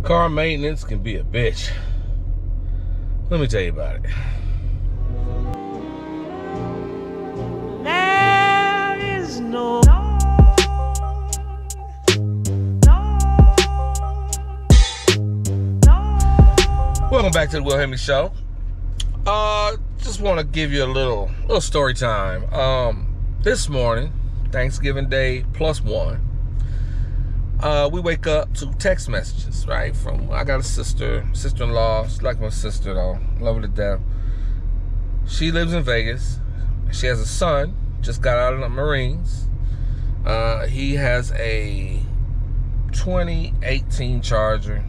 Car maintenance can be a bitch. Let me tell you about it. There is no Welcome back to the Will Hemming Show. Just want to give you a little story time. This morning, Thanksgiving Day +1, we wake up to text messages, right? I got a sister-in-law. She's like my sister, though. Love her to death. She lives in Vegas. She has a son, just got out of the Marines. He has a 2018 Charger.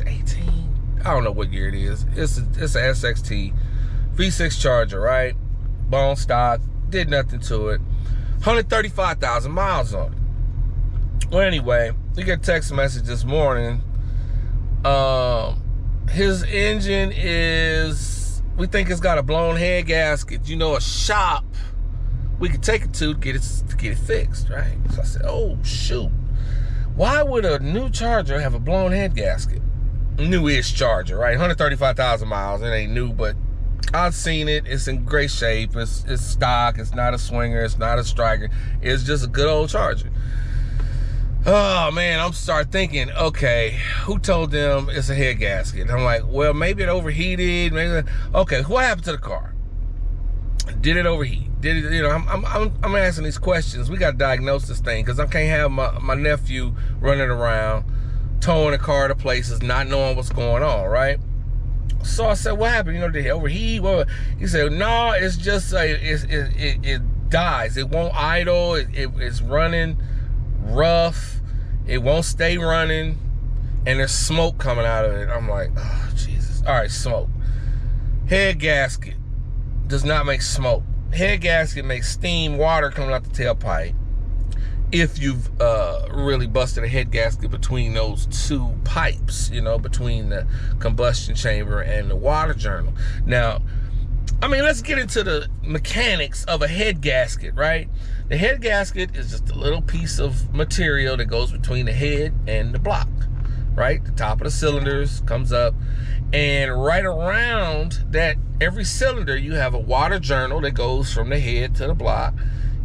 18? I don't know what year it is. It's a SXT V6 Charger, right? Bone stock, did nothing to it. 135,000 miles on it. Well, anyway, we get a text message this morning. His engine we think it's got a blown head gasket. You know, a shop we could take it to get it fixed, right? So I said, oh, shoot. Why would a new Charger have a blown head gasket? New-ish Charger, right? 135,000 miles. It ain't new, but I've seen it. It's in great shape. It's stock. It's not a swinger. It's not a striker. It's just a good old Charger. Oh, man, I'm start thinking, okay, who told them it's a head gasket? I'm like, well, maybe it overheated. Maybe. Okay, what happened to the car? Did it overheat? Did it, you know, I'm asking these questions. We got to diagnose this thing because I can't have my nephew running around towing the car to places, not knowing what's going on, right? So I said, what happened? You know, did it overheat? Well, he said, no, it's just it dies. It won't idle. It's running rough. It won't stay running, and there's smoke coming out of it. I'm like, oh, Jesus. All right, smoke. Head gasket does not make smoke. Head gasket makes steam, water coming out the tailpipe. If you've really busted a head gasket between those two pipes, you know, between the combustion chamber and the water journal. Now, I mean, let's get into the mechanics of a head gasket, right? The head gasket is just a little piece of material that goes between the head and the block, right? The top of the cylinders comes up, and right around that, every cylinder, you have a water journal that goes from the head to the block.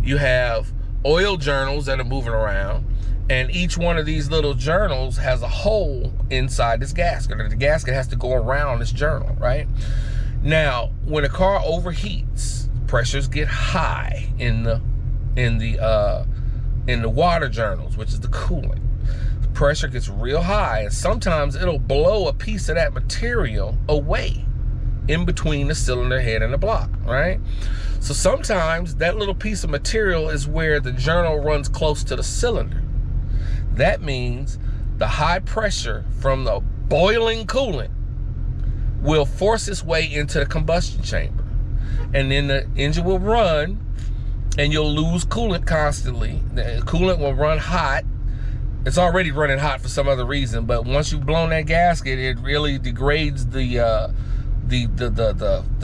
You have oil journals that are moving around, and each one of these little journals has a hole inside this gasket, or the gasket has to go around this journal, right? Now, when a car overheats, pressures get high in the water journals, which is the coolant. The pressure gets real high, and sometimes it'll blow a piece of that material away in between the cylinder head and the block, right? So sometimes that little piece of material is where the journal runs close to the cylinder. That means the high pressure from the boiling coolant will force its way into the combustion chamber. And then the engine will run, and you'll lose coolant constantly. The coolant will run hot. It's already running hot for some other reason, but once you've blown that gasket, it really degrades the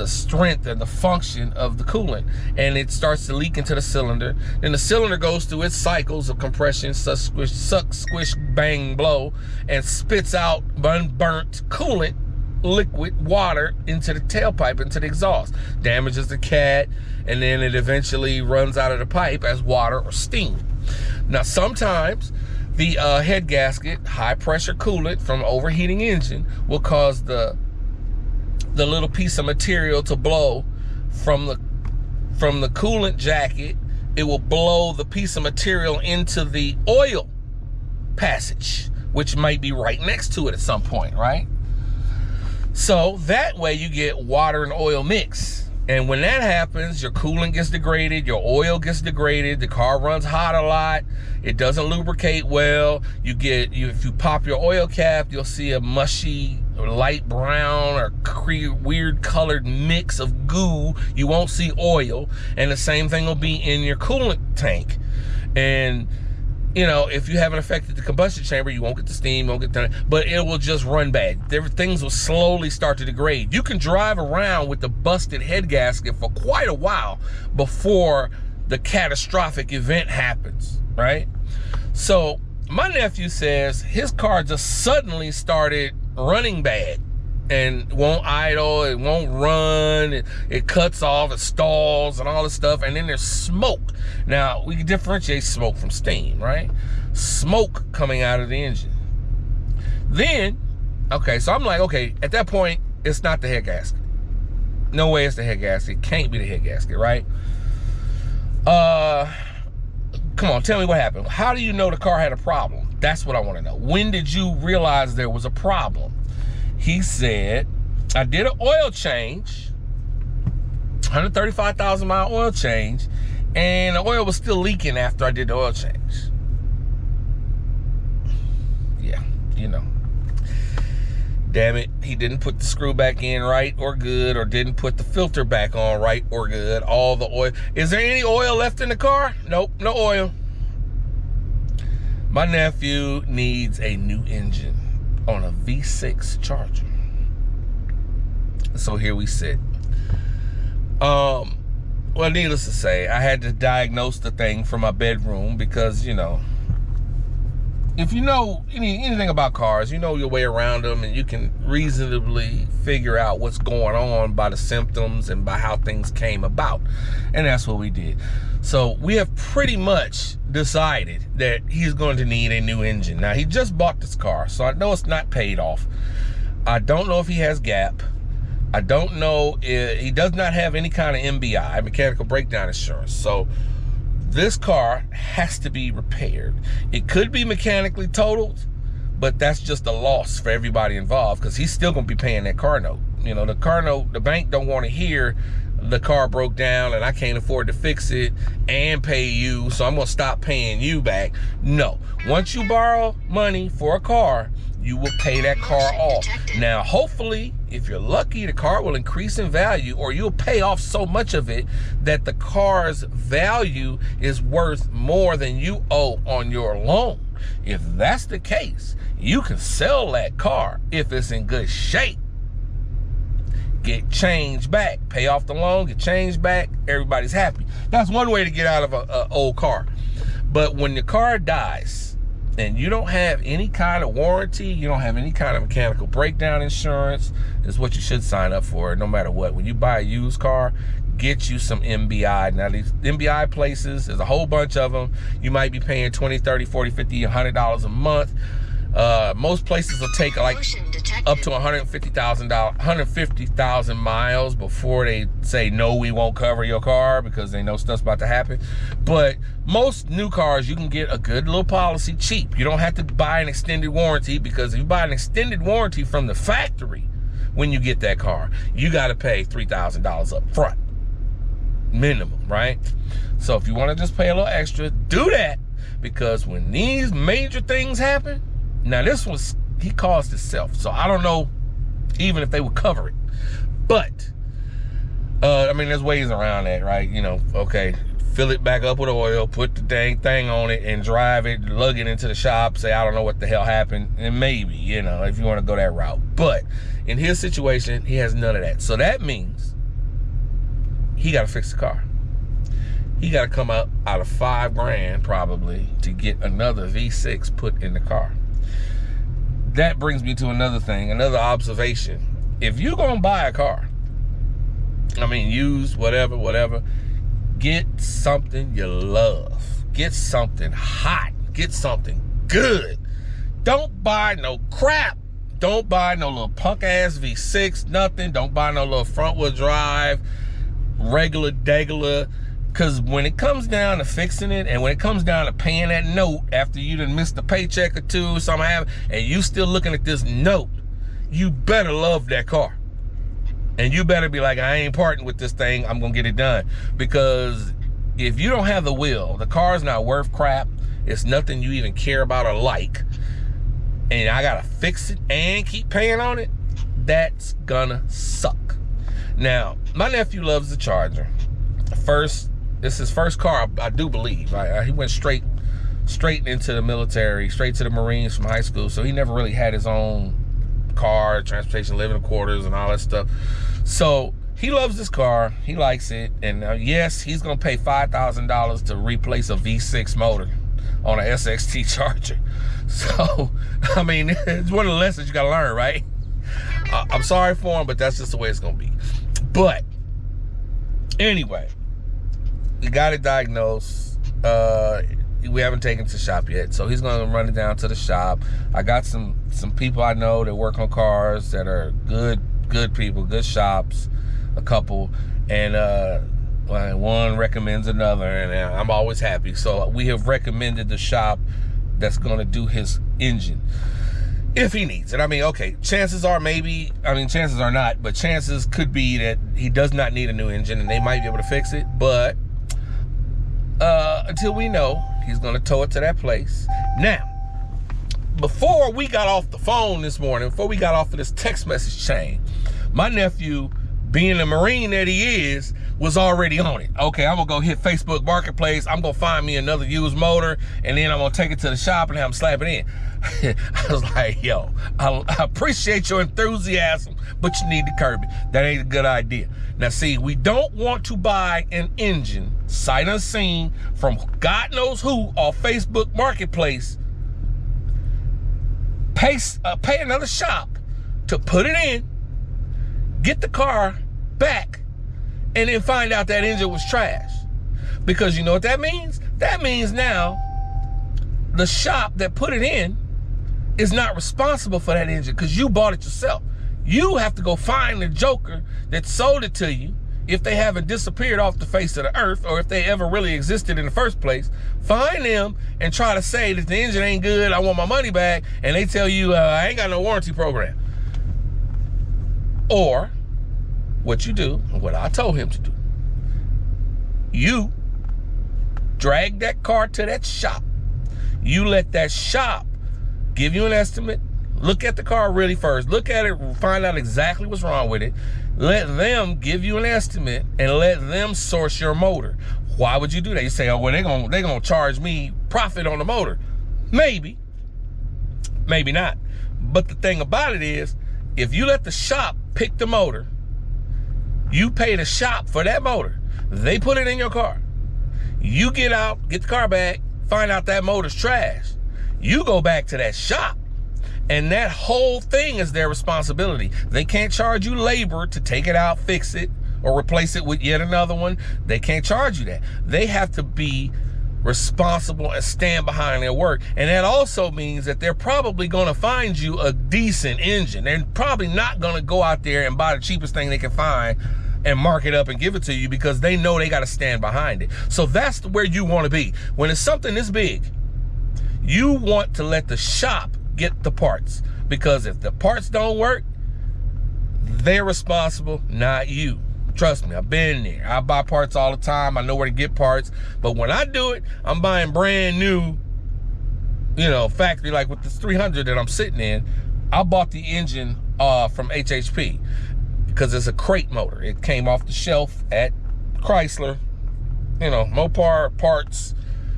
strength and the function of the coolant, and it starts to leak into the cylinder. Then the cylinder goes through its cycles of compression, suck, squish, bang, blow, and spits out unburnt coolant, liquid water into the tailpipe, into the exhaust, damages the cat, and then it eventually runs out of the pipe as water or steam. Now, sometimes the head gasket, high pressure coolant from overheating engine, will cause the little piece of material to blow from the coolant jacket. It will blow the piece of material into the oil passage, which might be right next to it at some point, right? So that way you get water and oil mix. And when that happens, your coolant gets degraded, your oil gets degraded, the car runs hot a lot, it doesn't lubricate well. If you pop your oil cap, you'll see a mushy, light brown or weird colored mix of goo. You won't see oil, and the same thing will be in your coolant tank. And you know, if you haven't affected the combustion chamber, you won't get the steam, won't get the, but it will just run bad. Things will slowly start to degrade. You can drive around with the busted head gasket for quite a while before the catastrophic event happens, right? So my nephew says his car just suddenly started running bad and won't idle, it won't run, it cuts off, it stalls and all this stuff, and then there's smoke. Now, we can differentiate smoke from steam, right? Smoke coming out of the engine. Then, okay, so I'm like, okay, at that point, it's not the head gasket. No way it's the head gasket. It can't be the head gasket, right? Come on, tell me what happened. How do you know the car had a problem? That's what I want to know. When did you realize there was a problem? He said, I did an oil change, 135,000 mile oil change, and the oil was still leaking after I did the oil change. Yeah, you know. Damn it, he didn't put the screw back in right or good, or didn't put the filter back on right or good. All the oil. Is there any oil left in the car? Nope, no oil. My nephew needs a new engine on a V6 Charger. So here we sit. Well, needless to say, I had to diagnose the thing from my bedroom because, you know, if you know anything about cars, you know your way around them, and you can reasonably figure out what's going on by the symptoms and by how things came about. And that's what we did. So we have pretty much decided that he's going to need a new engine. Now, he just bought this car, so I know it's not paid off. I don't know if he has GAP. I don't know if he does not have any kind of MBI, mechanical breakdown insurance. So this car has to be repaired. It could be mechanically totaled, but that's just a loss for everybody involved because he's still gonna be paying that car note. You know, the car note, the bank don't want to hear the car broke down and I can't afford to fix it and pay you, so I'm gonna stop paying you back. No, once you borrow money for a car, you will pay that car off. Now, hopefully, if you're lucky, the car will increase in value, or you'll pay off so much of it that the car's value is worth more than you owe on your loan. If that's the case, you can sell that car if it's in good shape. Get change back, pay off the loan, get change back, everybody's happy. That's one way to get out of an old car. But when the car dies, and you don't have any kind of warranty, you don't have any kind of mechanical breakdown insurance, is what you should sign up for no matter what. When you buy a used car, get you some MBI. Now, these MBI places, there's a whole bunch of them. You might be paying $20, $30, $40, $50, $100 a month. Most places will take like up to 150,000 miles before they say, no, we won't cover your car, because they know stuff's about to happen. But most new cars, you can get a good little policy cheap. You don't have to buy an extended warranty, because if you buy an extended warranty from the factory, when you get that car, you got to pay $3,000 up front, minimum, right? So if you want to just pay a little extra, do that, because when these major things happen, now this was, he caused himself, so I don't know even if they would cover it. But, I mean, there's ways around that, right? You know, okay, fill it back up with oil, put the dang thing on it, and drive it, lug it into the shop, say, I don't know what the hell happened, and maybe, you know, if you want to go that route. But in his situation, he has none of that. So that means he got to fix the car. He got to come out of $5 grand probably to get another V6 put in the car. That brings me to another thing, another observation. If you're gonna buy a car, I mean, used, whatever, get something you love. Get something hot. Get something good. Don't buy no crap. Don't buy no little punk ass V6, nothing. Don't buy no little front wheel drive, regular degular. Because when it comes down to fixing it, and when it comes down to paying that note after you done missed a paycheck or two, and you still looking at this note, you better love that car. And you better be like, I ain't parting with this thing, I'm gonna get it done. Because if you don't have the will, the car's not worth crap, it's nothing you even care about or like, and I gotta fix it and keep paying on it, that's gonna suck. Now, my nephew loves the Charger. This is his first car, I do believe. He went straight into the military, straight to the Marines from high school, so he never really had his own car, transportation, living quarters, and all that stuff. So he loves this car, he likes it, and yes, he's gonna pay $5,000 to replace a V6 motor on an SXT Charger. So, I mean, it's one of the lessons you gotta learn, right? I'm sorry for him, but that's just the way it's gonna be. But anyway, we got it diagnosed. We haven't taken it to the shop yet, so he's gonna run it down to the shop. I got some people I know that work on cars that are good people, good shops, a couple, and one recommends another, and I'm always happy. So we have recommended the shop that's gonna do his engine if he needs it. I mean, okay, chances are maybe, I mean, chances are not, but chances could be that he does not need a new engine and they might be able to fix it. But until we know, he's gonna tow it to that place. Now, before we got off the phone this morning, before we got off of this text message chain, my nephew, being the Marine that he is, was already on it. Okay, I'm gonna go hit Facebook Marketplace. I'm gonna find me another used motor, and then I'm gonna take it to the shop and have him slap it in. I was like, yo, I appreciate your enthusiasm, but you need to curb it. That ain't a good idea. Now see, we don't want to buy an engine sight unseen from God knows who off Facebook Marketplace, pay another shop to put it in, get the car back, and then find out that engine was trash. Because you know what that means? That means now the shop that put it in is not responsible for that engine because you bought it yourself. You have to go find the joker that sold it to you, if they haven't disappeared off the face of the earth, or if they ever really existed in the first place. Find them and try to say that the engine ain't good, I want my money back, and they tell you, I ain't got no warranty program. Or what you do, what I told him to do, you drag that car to that shop. You let that shop give you an estimate. Look at the car really first. Look at it, find out exactly what's wrong with it. Let them give you an estimate and let them source your motor. Why would you do that? You say, oh, well, they're gonna charge me profit on the motor. Maybe, maybe not. But the thing about it is, if you let the shop pick the motor, you pay the shop for that motor. They put it in your car. You get out, get the car back, find out that motor's trash. You go back to that shop, and that whole thing is their responsibility. They can't charge you labor to take it out, fix it, or replace it with yet another one. They can't charge you that. They have to be responsible and stand behind their work. And that also means that they're probably gonna find you a decent engine. They're probably not gonna go out there and buy the cheapest thing they can find and mark it up and give it to you, because they know they gotta stand behind it. So that's where you wanna be. When it's something this big, you want to let the shop get the parts, because if the parts don't work, they're responsible, not you. Trust me, I've been there. I buy parts all the time. I know where to get parts. But when I do it, I'm buying brand new, you know, factory, like with this 300 that I'm sitting in. I bought the engine from HHP because it's a crate motor. It came off the shelf at Chrysler, you know, Mopar parts,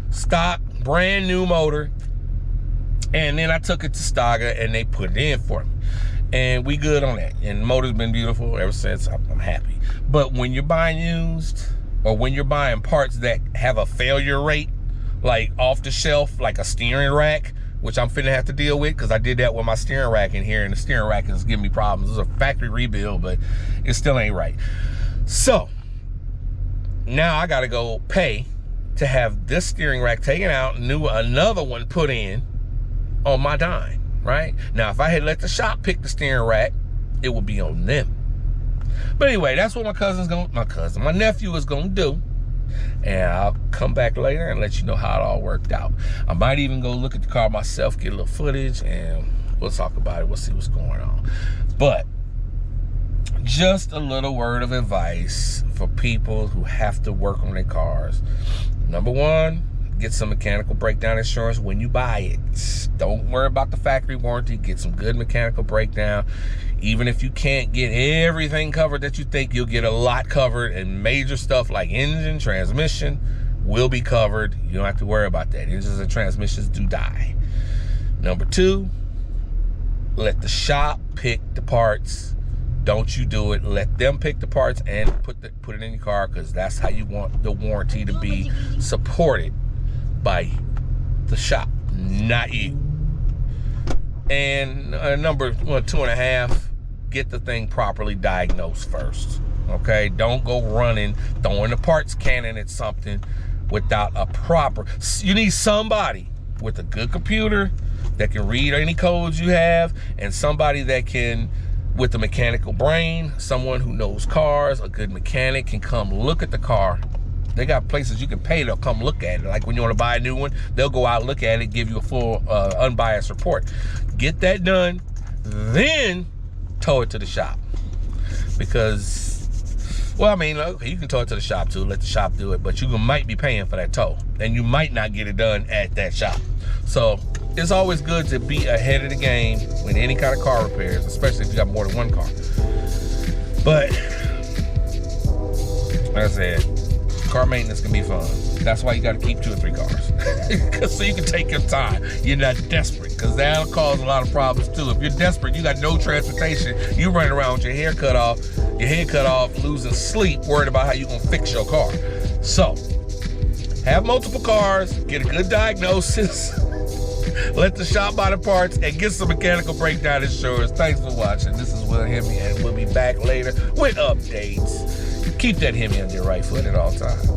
stock, brand new motor. And then I took it to Staga and they put it in for me. And we good on that. And the motor's been beautiful ever since. I'm happy. But when you're buying used, or when you're buying parts that have a failure rate, like off the shelf, like a steering rack, which I'm finna have to deal with, because I did that with my steering rack in here, and the steering rack is giving me problems. It's a factory rebuild, but it still ain't right. So now I gotta go pay to have this steering rack taken out, another one put in on my dime, right? Now, if I had let the shop pick the steering rack, it would be on them. But anyway, that's what my nephew is gonna do. And I'll come back later and let you know how it all worked out. I might even go look at the car myself, get a little footage, and we'll talk about it. We'll see what's going on. But just a little word of advice for people who have to work on their cars. Number one, get some mechanical breakdown insurance when you buy it. Don't worry about the factory warranty. Get some good mechanical breakdown. Even if you can't get everything covered that you think, you'll get a lot covered, and major stuff like engine, transmission will be covered. You don't have to worry about that. Engines and transmissions do die. Number two, let the shop pick the parts. Don't you do it. Let them pick the parts and put it in your car, because that's how you want the warranty to be supported by the shop, not you. And number 2.5, get the thing properly diagnosed first. Okay, don't go running, throwing the parts cannon at something without a proper. You need somebody with a good computer that can read any codes you have, and somebody that can, with a mechanical brain, someone who knows cars, a good mechanic can come look at the car. They got places you can pay, they'll come look at it. Like when you want to buy a new one, they'll go out, look at it, give you a full unbiased report. Get that done, then tow it to the shop. Because, well, I mean, okay, you can tow it to the shop too, let the shop do it, but you might be paying for that tow, and you might not get it done at that shop. So it's always good to be ahead of the game with any kind of car repairs, especially if you got more than one car. But, like I said, car maintenance can be fun. That's why you got to keep 2 or 3 cars. So you can take your time. You're not desperate, because that'll cause a lot of problems too. If you're desperate, you got no transportation, you running around with your head cut off, losing sleep, worried about how you're going to fix your car. So, have multiple cars, get a good diagnosis, let the shop buy the parts, and get some mechanical breakdown insurance. Thanks for watching. This is Will Hemi, and we'll be back later with updates. Keep that Hemi on your right foot at all times.